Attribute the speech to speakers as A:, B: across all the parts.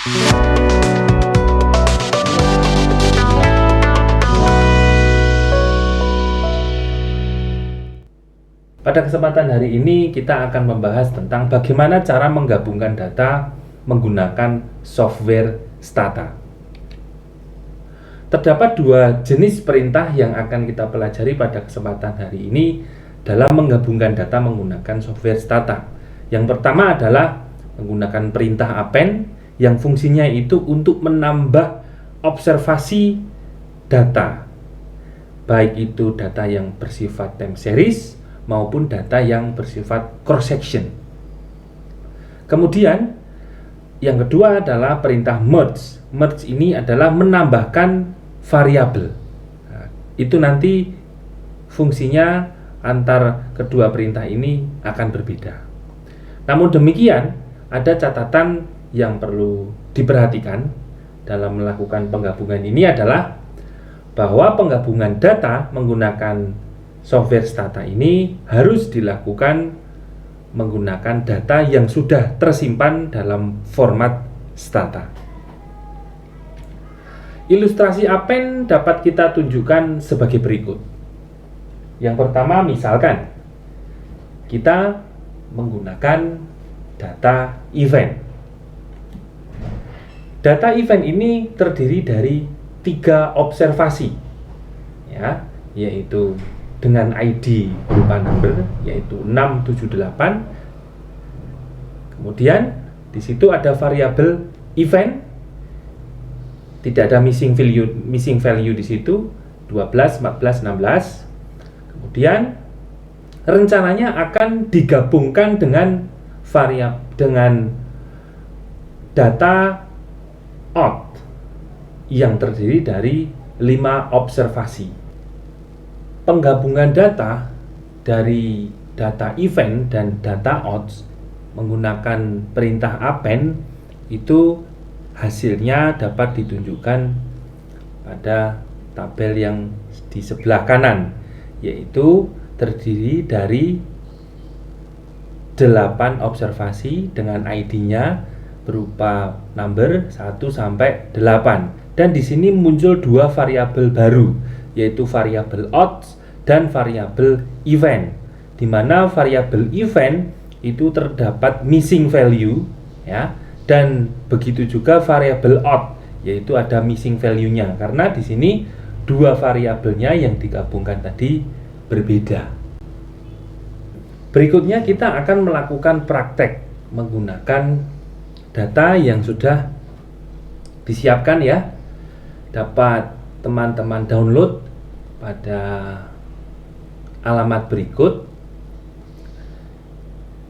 A: Pada kesempatan hari ini kita akan membahas tentang bagaimana cara menggabungkan data menggunakan software Stata. Terdapat dua jenis perintah yang akan kita pelajari pada kesempatan hari ini dalam menggabungkan data menggunakan software Stata. Yang pertama adalah menggunakan perintah append yang fungsinya itu untuk menambah observasi data, baik itu data yang bersifat time series maupun data yang bersifat cross section. Kemudian yang kedua adalah perintah merge. Merge ini adalah menambahkan variabel. Nah, itu nanti fungsinya antar kedua perintah ini akan berbeda. Namun demikian, ada catatan yang perlu diperhatikan dalam melakukan penggabungan ini adalah bahwa penggabungan data menggunakan software Stata ini harus dilakukan menggunakan data yang sudah tersimpan dalam format Stata. Ilustrasi append dapat kita tunjukkan sebagai berikut. Yang pertama, misalkan kita menggunakan data event. Data event ini terdiri dari 3 observasi, ya, yaitu dengan ID berupa number yaitu 678. Kemudian di situ ada variabel event, tidak ada missing value di situ 12, 14, 16. Kemudian rencananya akan digabungkan dengan data out yang terdiri dari 5 observasi. Penggabungan data dari data event dan data out menggunakan perintah append itu hasilnya dapat ditunjukkan pada tabel yang di sebelah kanan, yaitu terdiri dari 8 observasi dengan ID-nya berupa number 1 sampai 8. Dan di sini muncul 2 variabel baru, yaitu variabel out dan variabel event, di mana variabel event itu terdapat missing value, ya, dan begitu juga variabel out, yaitu ada missing value-nya, karena di sini 2 variabelnya yang digabungkan tadi berbeda. Berikutnya kita akan melakukan praktek menggunakan data yang sudah disiapkan, ya, dapat teman-teman download pada alamat berikut,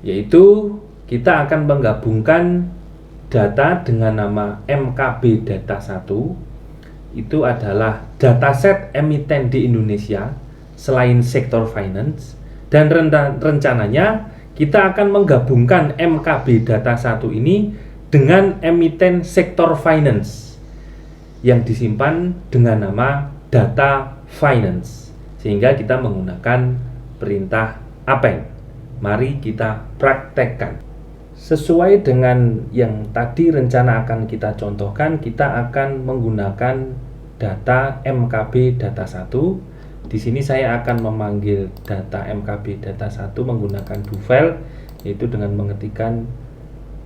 A: yaitu kita akan menggabungkan data dengan nama MKB Data 1. Itu adalah dataset emiten di Indonesia selain sektor finance, dan rencananya kita akan menggabungkan MKB Data 1 ini dengan emiten sektor finance yang disimpan dengan nama data finance, sehingga kita menggunakan perintah append. Mari kita praktekkan. Sesuai dengan yang tadi rencana akan kita contohkan, kita akan menggunakan data MKB Data 1. Di sini saya akan memanggil data MKB Data 1 menggunakan do file, yaitu dengan mengetikkan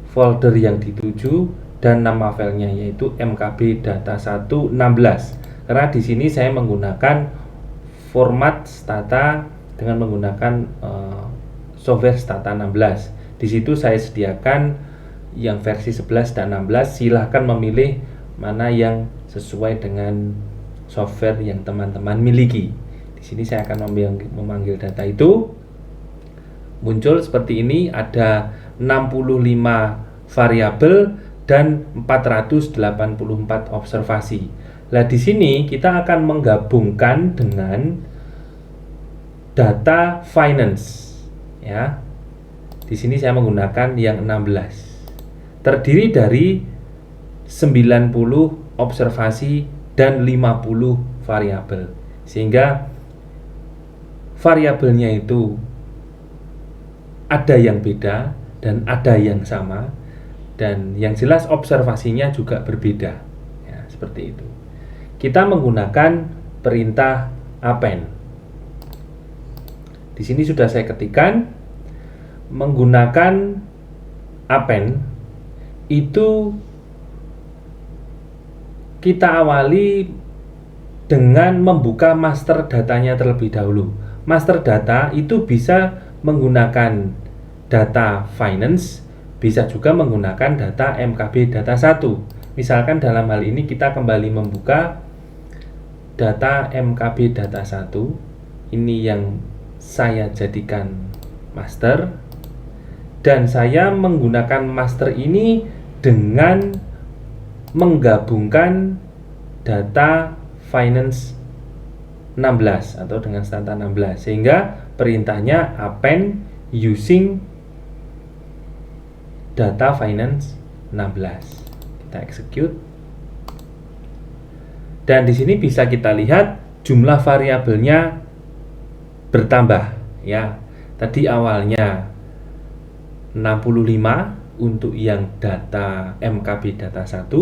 A: folder yang dituju dan nama filenya yaitu MKB Data 1 16. Karena di sini saya menggunakan format Stata dengan menggunakan software Stata 16. Di situ saya sediakan yang versi 11 dan 16. Silahkan memilih mana yang sesuai dengan software yang teman-teman miliki. Di sini saya akan memanggil data itu. Muncul seperti ini, ada 65 variabel dan 484 observasi. Nah, di sini kita akan menggabungkan dengan data finance, ya. Di sini saya menggunakan yang 16. Terdiri dari 90 observasi dan 50 variabel. Sehingga variabelnya itu ada yang beda dan ada yang sama. dan yang jelas observasinya juga berbeda. Ya, seperti itu. Kita menggunakan perintah append. Di sini sudah saya ketikkan, menggunakan append itu kita awali dengan membuka master datanya terlebih dahulu. Master data itu bisa menggunakan data finance, bisa juga menggunakan data MKB data 1. Misalkan dalam hal ini kita kembali membuka data MKB data 1. Ini yang saya jadikan master, dan saya menggunakan master ini dengan menggabungkan data finance 16 atau dengan standar 16, sehingga perintahnya append using data finance 16. Kita execute, dan di sini bisa kita lihat jumlah variabelnya bertambah ya. Tadi awalnya 65 untuk yang data MKB data 1,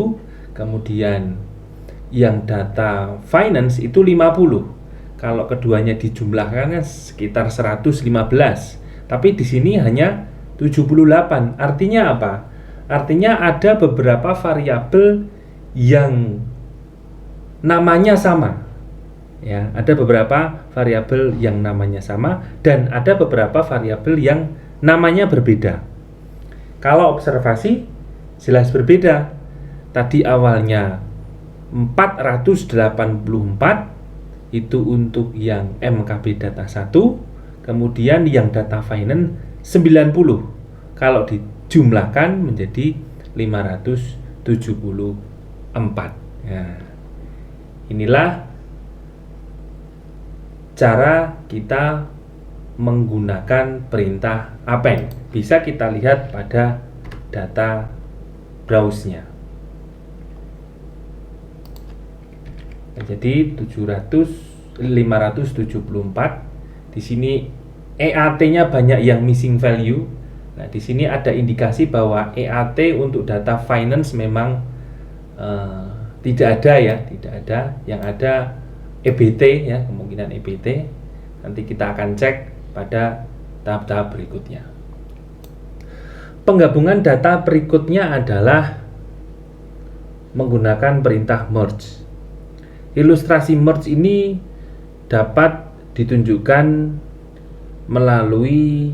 A: kemudian yang data finance itu 50. Kalau keduanya dijumlahkan kan sekitar 115. Tapi di sini hanya 78. Artinya apa? Artinya ada beberapa variabel yang namanya sama. Ya, ada beberapa variabel yang namanya sama dan ada beberapa variabel yang namanya berbeda. Kalau observasi jelas berbeda. Tadi awalnya 484 itu untuk yang MKB data 1, kemudian yang data finance 90. Kalau dijumlahkan menjadi 574. Nah, inilah cara kita menggunakan perintah append. Bisa kita lihat pada data browse-nya. Jadi 574. Di sini EAT-nya banyak yang missing value. Nah, di sini ada indikasi bahwa EAT untuk data finance memang tidak ada ya, tidak ada. Yang ada EBT ya, kemungkinan EBT. Nanti kita akan cek pada tahap-tahap berikutnya. Penggabungan data berikutnya adalah menggunakan perintah merge. Ilustrasi merge ini dapat ditunjukkan melalui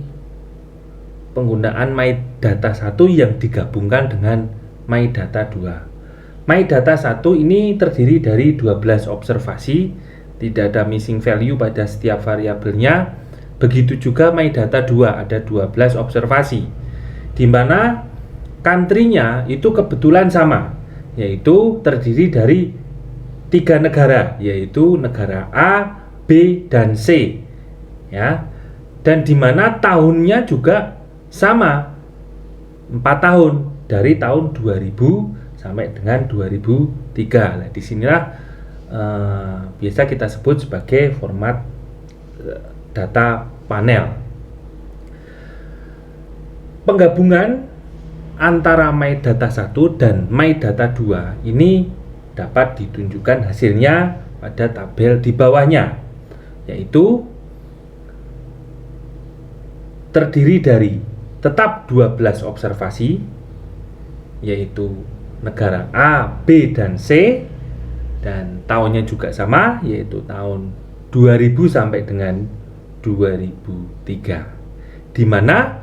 A: penggunaan MyData 1 yang digabungkan dengan MyData 2. MyData 1 ini terdiri dari 12 observasi, tidak ada missing value pada setiap variabelnya. Begitu juga MyData 2, ada 12 observasi, di mana country-nya itu kebetulan sama, yaitu terdiri dari 3 negara, yaitu negara A, B, dan C ya. Dan di mana tahunnya juga sama, 4 tahun, dari tahun 2000 sampai dengan 2003. Nah, disinilah biasa kita sebut sebagai format data panel. Penggabungan antara MyData 1 dan MyData 2 ini dapat ditunjukkan hasilnya pada tabel di bawahnya, yaitu terdiri dari tetap 12 observasi, yaitu negara A, B, dan C, dan tahunnya juga sama, yaitu tahun 2000 sampai dengan 2003, di mana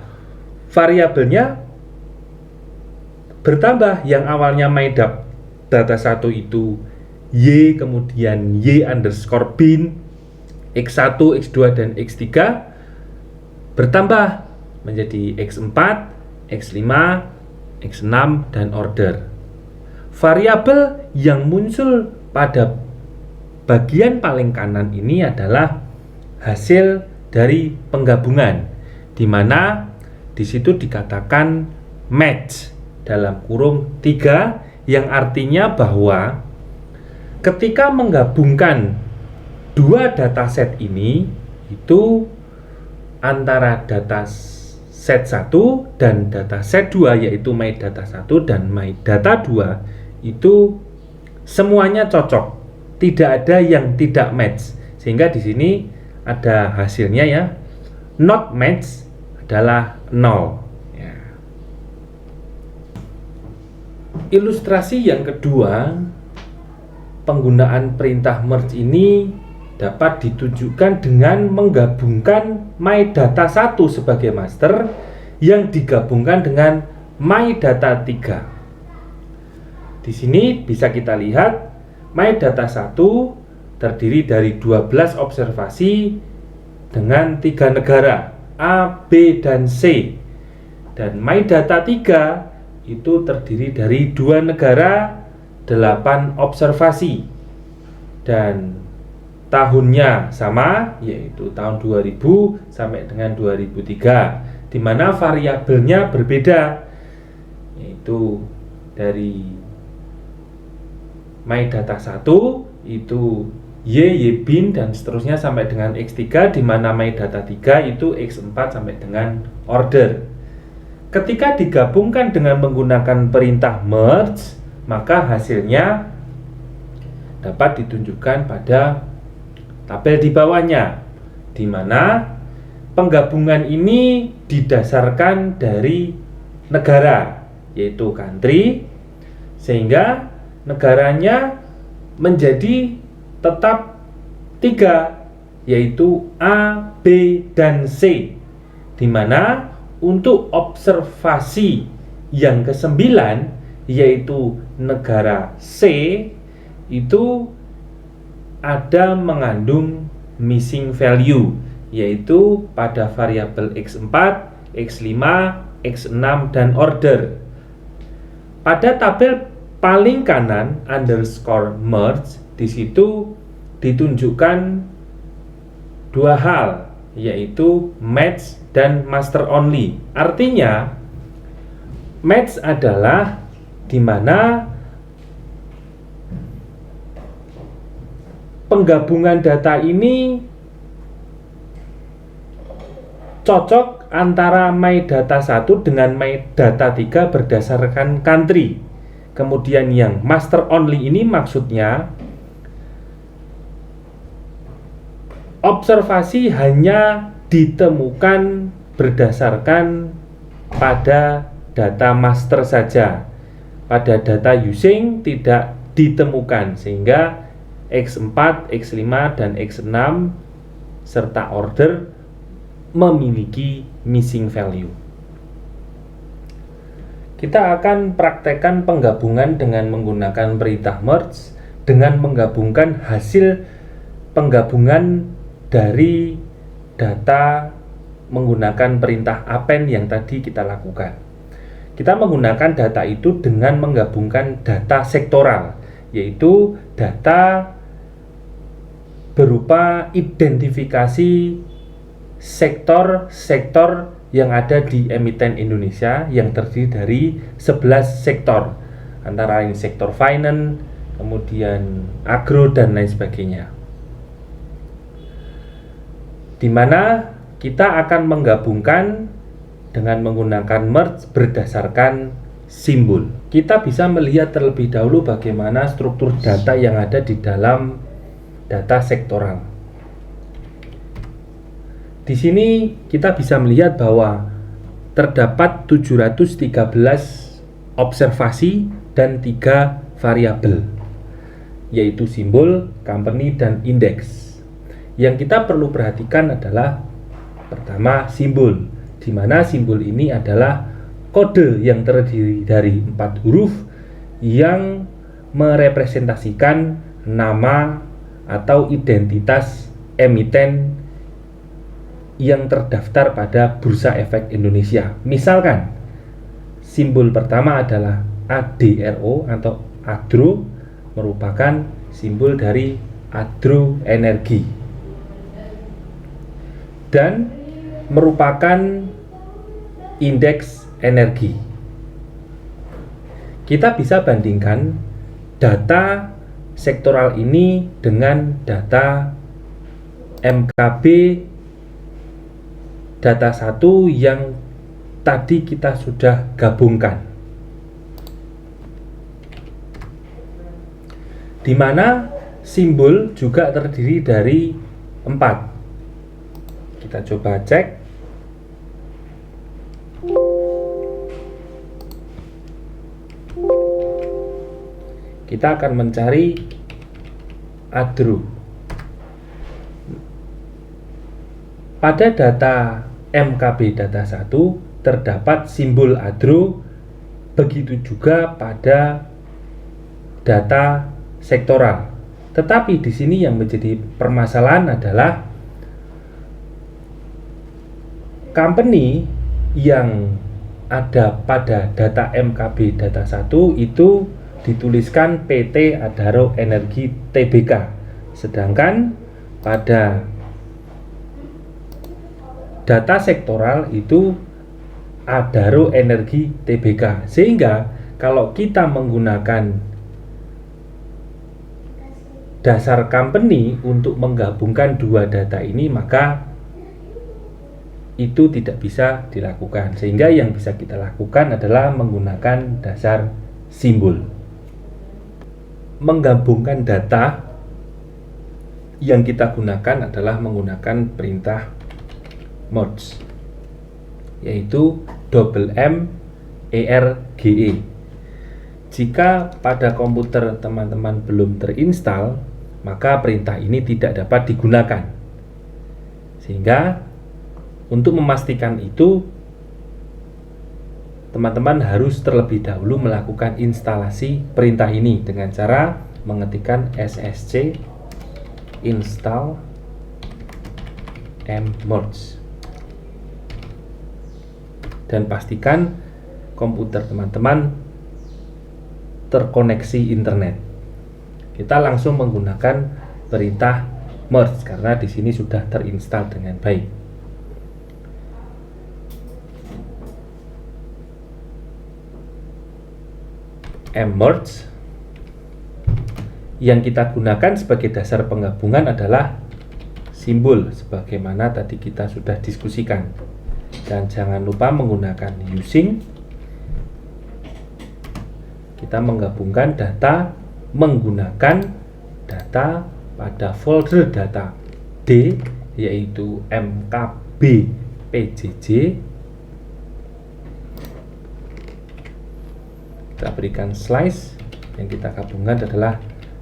A: variabelnya bertambah. Yang awalnya MyData 1 itu Y, kemudian Y underscore bin, X1, X2, dan X3 bertambah menjadi X4, X5, X6, dan order. Variabel yang muncul pada bagian paling kanan ini adalah hasil dari penggabungan, di mana di situ dikatakan match dalam kurung 3, yang artinya bahwa ketika menggabungkan dua dataset ini, itu antara data set 1 dan data set 2 yaitu my data 1 dan my data 2 itu semuanya cocok, tidak ada yang tidak match, sehingga di sini ada hasilnya ya, not match adalah 0 ya. Ilustrasi yang kedua, penggunaan perintah merge ini dapat ditunjukkan dengan menggabungkan my data 1 sebagai master yang digabungkan dengan my data 3. Di sini bisa kita lihat my data 1 terdiri dari 12 observasi dengan 3 negara A, B, dan C. Dan my data 3 itu terdiri dari 2 negara, 8 observasi. Dan tahunnya sama, yaitu tahun 2000 sampai dengan 2003, di mana variabelnya berbeda, yaitu dari my data 1 itu Y bin dan seterusnya sampai dengan X3, di mana my data 3 itu X4 sampai dengan order. Ketika digabungkan dengan menggunakan perintah merge, maka hasilnya dapat ditunjukkan pada tabel di bawahnya, di mana penggabungan ini didasarkan dari negara, yaitu country, sehingga negaranya menjadi tetap 3, yaitu A, B, dan C, di mana untuk observasi yang ke-9 yaitu negara C itu ada mengandung missing value, yaitu pada variabel X4, X5, X6, dan order. Pada tabel paling kanan underscore merge, di situ ditunjukkan 2 hal, yaitu match dan master only. Artinya match adalah di mana penggabungan data ini cocok antara my data 1 dengan my data 3 berdasarkan country. Kemudian yang master only ini maksudnya observasi hanya ditemukan berdasarkan pada data master saja. Pada data using tidak ditemukan, sehingga X4, X5, dan X6 serta order memiliki missing value. Kita akan praktekkan penggabungan dengan menggunakan perintah merge dengan menggabungkan hasil penggabungan dari data menggunakan perintah append yang tadi kita lakukan. Kita menggunakan data itu dengan menggabungkan data sektoral, yaitu data berupa identifikasi sektor-sektor yang ada di emiten Indonesia yang terdiri dari 11 sektor, antara lain sektor finance, kemudian agro, dan lain sebagainya, di mana kita akan menggabungkan dengan menggunakan merge berdasarkan simbol. Kita bisa melihat terlebih dahulu bagaimana struktur data yang ada di dalam data sektoral. Di sini kita bisa melihat bahwa terdapat 713 observasi dan 3 variabel, yaitu simbol, company, dan indeks. Yang kita perlu perhatikan adalah pertama simbol, di mana simbol ini adalah kode yang terdiri dari 4 huruf yang merepresentasikan nama atau identitas emiten yang terdaftar pada Bursa Efek Indonesia. Misalkan simbol pertama adalah ADRO atau ADRO, merupakan simbol dari Adro Energi dan merupakan indeks energi. Kita bisa bandingkan data sektoral ini dengan data MKB data 1 yang tadi kita sudah gabungkan, di mana simbol juga terdiri dari 4. Kita coba cek. Kita akan mencari adro. Pada data MKB data 1 terdapat simbol adro, begitu juga pada data sektoral. Tetapi di sini yang menjadi permasalahan adalah company yang ada pada data MKB data 1 itu dituliskan PT Adaro Energi Tbk, sedangkan pada data sektoral itu Adaro Energi Tbk. Sehingga kalau kita menggunakan dasar company untuk menggabungkan dua data ini, maka itu tidak bisa dilakukan. Sehingga yang bisa kita lakukan adalah menggunakan dasar simbol. Menggabungkan data yang kita gunakan adalah menggunakan perintah merge, yaitu MERGE. Jika pada komputer teman-teman belum terinstall, maka perintah ini tidak dapat digunakan. Sehingga untuk memastikan itu, teman-teman harus terlebih dahulu melakukan instalasi perintah ini dengan cara mengetikkan ssc install merge, dan pastikan komputer teman-teman terkoneksi internet. Kita langsung menggunakan perintah merge karena di sini sudah terinstall dengan baik. Merge yang kita gunakan sebagai dasar penggabungan adalah simbol sebagaimana tadi kita sudah diskusikan, dan jangan lupa menggunakan using. Kita menggabungkan data menggunakan data pada folder data D, yaitu MKB PJJ. Kita berikan slice. Yang kita gabungkan adalah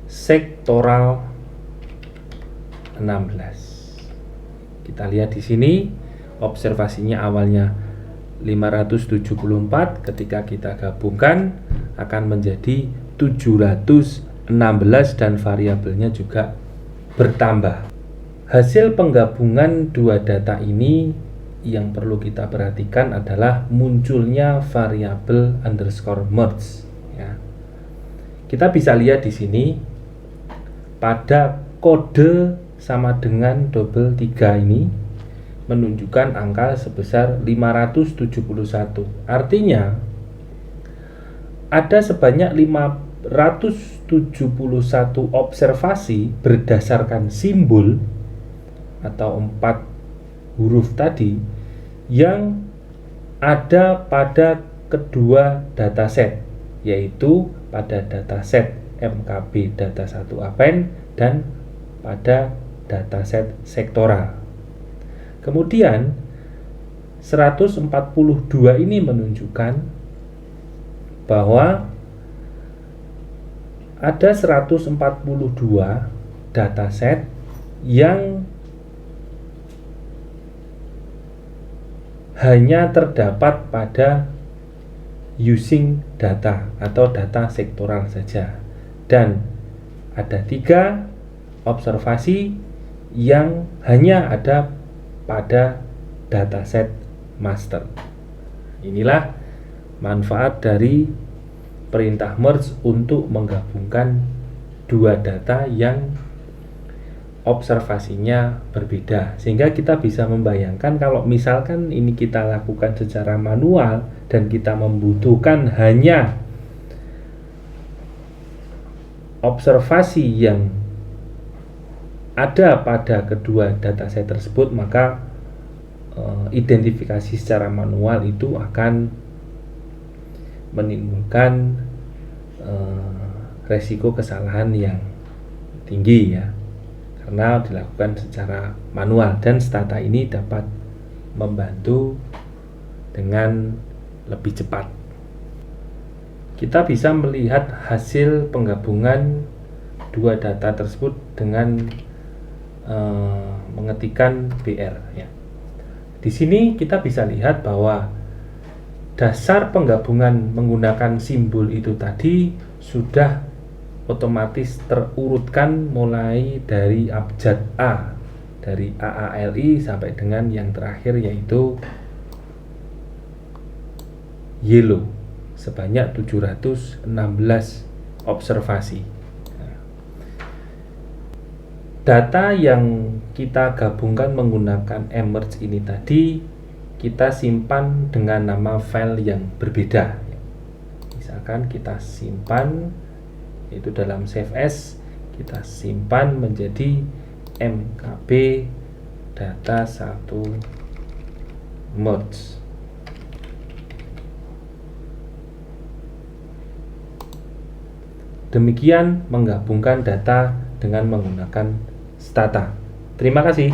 A: sektoral 16. Kita lihat di sini observasinya awalnya 574, ketika kita gabungkan akan menjadi 716 dan variabelnya juga bertambah. Hasil penggabungan dua data ini yang perlu kita perhatikan adalah munculnya variabel underscore merge, ya. Kita bisa lihat di sini pada kode sama dengan double 3 ini menunjukkan angka sebesar 571. Artinya ada sebanyak 571 observasi berdasarkan simbol atau 4 huruf tadi yang ada pada kedua dataset, yaitu pada dataset MKB data 1 Apen dan pada dataset sektoral. Kemudian 142 ini menunjukkan bahwa ada 142 dataset yang hanya terdapat pada using data atau data sektoral saja, dan ada 3 observasi yang hanya ada pada dataset master. Inilah manfaat dari perintah merge untuk menggabungkan dua data yang observasinya berbeda, sehingga kita bisa membayangkan kalau misalkan ini kita lakukan secara manual dan kita membutuhkan hanya observasi yang ada pada kedua dataset tersebut, maka identifikasi secara manual itu akan menimbulkan resiko kesalahan yang tinggi ya, karena dilakukan secara manual, dan Stata ini dapat membantu dengan lebih cepat. Kita bisa melihat hasil penggabungan dua data tersebut dengan mengetikkan BR ya. Di sini kita bisa lihat bahwa dasar penggabungan menggunakan simbol itu tadi sudah otomatis terurutkan mulai dari abjad A, dari AALI sampai dengan yang terakhir yaitu yellow, sebanyak 716 observasi. Data yang kita gabungkan menggunakan emerge ini tadi kita simpan dengan nama file yang berbeda. Misalkan kita simpan yaitu dalam save as, kita simpan menjadi mkb data 1 merge. Demikian menggabungkan data dengan menggunakan Stata. Terima kasih.